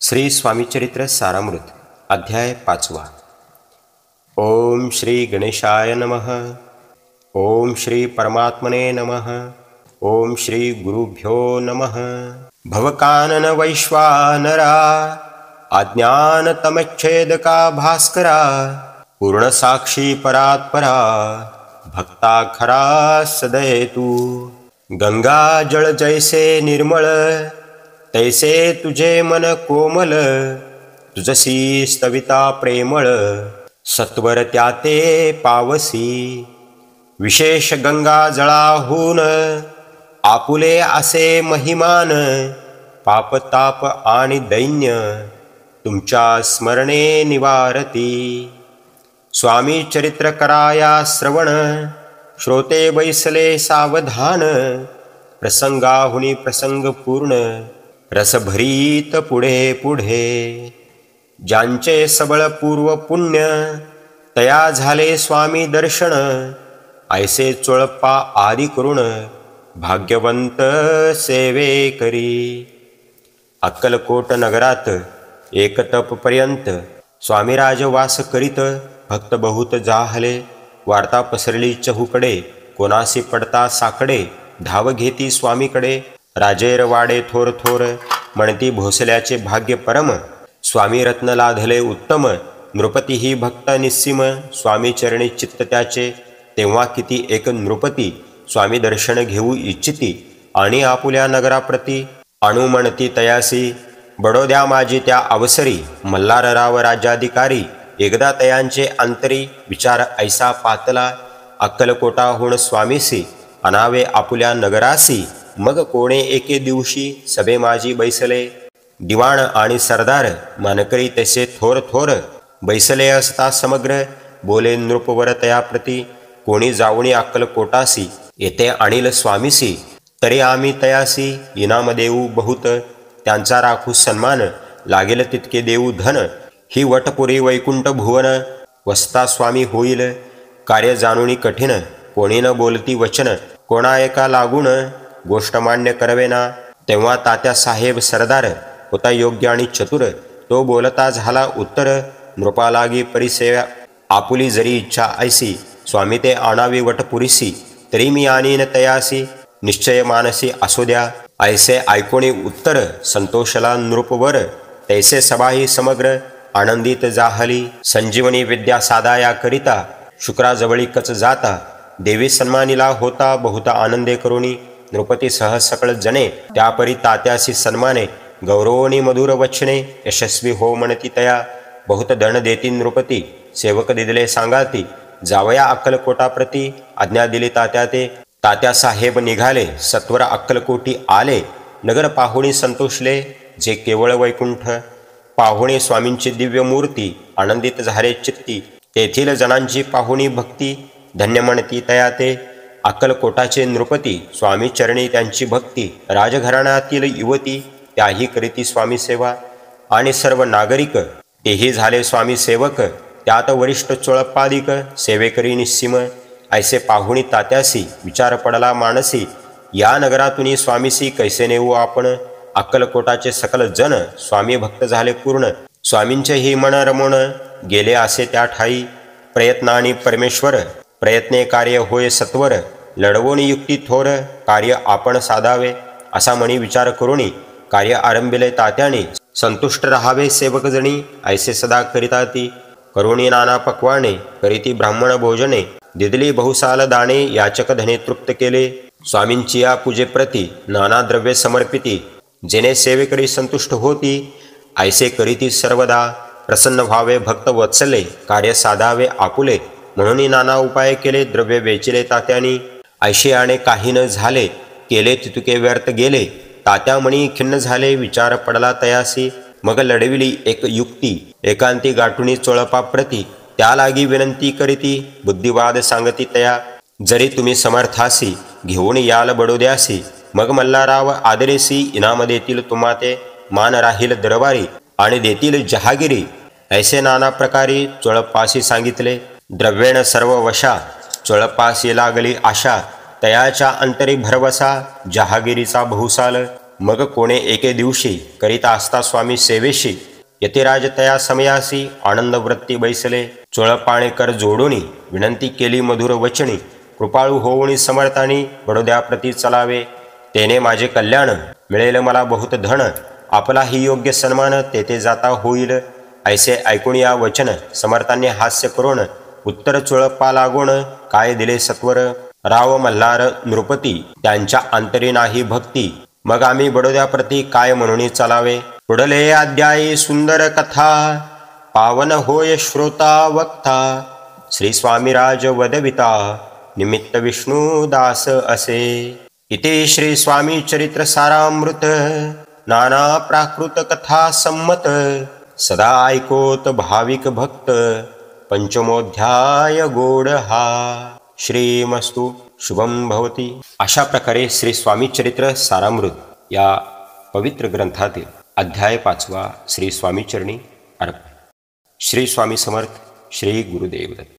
श्री स्वामी चरित्र सारामृत अध्याय 5। ओम श्री गणेशाय नमः। ओम श्री परमात्मने नमः। ओम श्री गुरुभ्यो नमः। भवकानन वैश्वानरा अज्ञानतमच्छेदका भास्करा पूर्ण साक्षी परात्परा भक्ता खरा सदय तू। गंगा जळ जैसे निर्मळ तैसे तुझे मन कोमल तुझसी स्तविता प्रेमळ सत्वर त्याते पावसी। विशेष गंगा जळाहून आपुले असे महिमान पापताप आणि दैन्य तुमच्या स्मरणे निवारती। स्वामी चरित्र कराया श्रवण श्रोते बैसले सावधान प्रसंगाहुनी प्रसंग पूर्ण रसभरीत पुढे पुढे। ज्यांचे सबळ पूर्व पुण्य तया झाले स्वामी दर्शन ऐसे चोळप्पा आदि करुण भाग्यवंत सेवे करी। अक्कलकोट नगरात एक तप पर्यंत स्वामीराज वास करीत भक्त बहुत जाहले। वार्ता पसरली चहूकडे कोणासी पडता साकडे धाव घेती स्वामीकडे। राजेर वाडे थोर थोर म्हणती भोसल्याचे भाग्य परम स्वामी रत्न लाधले उत्तम। नृपती ही भक्त निस्सीम स्वामी चरणी चित्त त्याचे तेव्हा किती एक नृपती स्वामी दर्शन घेऊ इच्छिती आणि आपुल्या नगराप्रती अणु म्हणती तयासी। बडोद्या माझी त्या अवसरी मल्हारराव राज्याधिकारी एकदा तयांचे अंतरी विचार ऐसा पातला। अक्कलकोटाहून स्वामीसी अनावे आपुल्या नगरासी मग कोणे एके दिवशी सभे माझी बैसले। दिवाण आणि सरदार मानकरी तसे थोर थोर बैसले असता समग्र बोले नृपवर तयाप्रती। कोणी जाऊनी अक्कलकोटासी येथे आणील स्वामीसी तरी आम्ही तयासी इनाम देऊ बहुत। त्यांचा राखू सन्मान लागेल तितके देऊ धन। ही वटपुरी वैकुंठ भुवन वसता स्वामी होईल कार्य जाणूनी कठीण। कोणी न बोलती वचन कोणा एका लागून गोष्ट मान्य करवेना। तेव्हा तात्या साहेब सरदार होता योग्य आणि चतुर तो बोलता झाला उत्तर। नृपा लागी परिसेवा आपुली जरी इच्छा ऐसी स्वामी ते आणावी वटपुरीसी तरी मी आणीन तयासी निश्चय मानसी असू द्या। ऐसे ऐकोणी उत्तर संतोषला नृपवर तैसे सभाही समग्र आनंदित जाहली। संजीवनी विद्या साधाया करिता शुक्राजवळी कच जाता देवी सन्मानिला होता बहुता आनंदे करुणी। नृपती सह सकळ जने त्यापरी तात्यासी सन्माने गौरवनी मधुर वचने यशस्वी हो म्हणती तया बहुत दण देती नृपती। सेवक दिदले सांगाती जावया अक्कलकोटाप्रती आज्ञा दिली तात्या ते। तात्या साहेब निघाले सत्वर अक्कलकोटी आले। नगर पाहुणी संतोषले जे केवळ वैकुंठ पाहुणे स्वामींची दिव्य मूर्ती आनंदित झाले चित्ती। तेथील जनांची पाहुणी भक्ती धन्य म्हणती तया ते। अक्कलकोटाचे नृपती स्वामी चरणी त्यांची भक्ती राजघराण्यातील युवती त्याही करीती स्वामी सेवा आणि सर्व नागरिक तेही झाले स्वामी सेवक। त्यात वरिष्ठ चोळप्पादिक सेवेकरी निस्सीम ऐसे पाहुणी तात्यासी विचार पडला मानसी। या नगरातून स्वामीसी कैसे नेऊ आपण। अक्कलकोटाचे सकल जन स्वामी भक्त झाले पूर्ण स्वामींचे ही मन रमून गेले असे त्या ठाई। प्रयत्नानी परमेश्वर प्रयत्ने कार्य होय सत्वर लढवून युक्ती थोर कार्य आपण साधावे असा म्हणी विचार करुणी कार्य आरंभिले तात्याने। संतुष्ट राहावे सेवक जणी ऐसे सदा करिता ती करुणी नाना पक्वाने करीती ब्राह्मण भोजने दिदली बहुसाल दाणे याचक धने तृप्त केले। स्वामींची या पूजेप्रती नाना द्रव्ये समर्पिती जेणे सेवेकरी संतुष्ट होती ऐसे करीती सर्वदा। प्रसन्न व्हावे भक्त वत्सले कार्य साधावे आपुले म्हणून नाना उपाय केले द्रव्य वेचिले तात्यानी। ऐशियाने काही न झाले केले तितुके व्यर्थ गेले। तात्या म्हणी खिन्न झाले विचार पडला तयासी। मग लढविली एक युक्ती एकांती गाठुनी चोळपाप्रती त्या लागी विनंती करीती बुद्धिवाद सांगती तया। जरी तुम्ही समर्थासी घेऊन याल बडोद्यासी मग मल्हाराव आदरेसी इनाम देतील तुम्हा ते मान राहील दरबारी आणि देतील जहागिरी। ऐसे नाना प्रकारे चोळप्पासी सांगितले। द्रव्येण सर्व वशा चोळप्पासी लागली आशा तयाच्या अंतरी भरवसा जहागिरीचा बहुसाल मग कोणे एके दिवशी करीता असता स्वामी सेवेशी, यतिराज तया समयासी आनंद वृत्ती बैसले. चोळपाणेकर जोडोनी विनंती केली मधुर वचनी, कृपाळू होऊनी समर्थानी बडोद्याप्रती चलावे. तेने माझे कल्याण, मिळेल मला बहुत धन, आपलाही योग्य सन्मान तेथे जाता होईल. ऐसे ऐकून या वचन समर्थांनी हास्य करून, उत्तर चोळप्पा लागून काय दिले सत्वर. राव मल्हार नृपती त्यांच्या अंतरी नाही भक्ती, मग आम्ही बडोद्याप्रती काय म्हणून चलावे. पुढले अध्यायी सुंदर कथा, पावन होय श्रोता वक्ता. श्री स्वामीराज वदविता, निमित्त विष्णू दास असे. इति श्री स्वामी चरित्र सारामृत, नाना प्राकृत कथा संमत. सदा ऐकोत भाविक भक्त, पंचमोध्याय गोड हा. श्रीमस्तु शुभम भवती. अशा प्रकारे श्री स्वामी चरित्र सारामृत या पवित्र ग्रंथातील अध्याय 5 श्री स्वामी चरणी अर्पण. श्री स्वामी समर्थ. श्री गुरुदेव दत्त.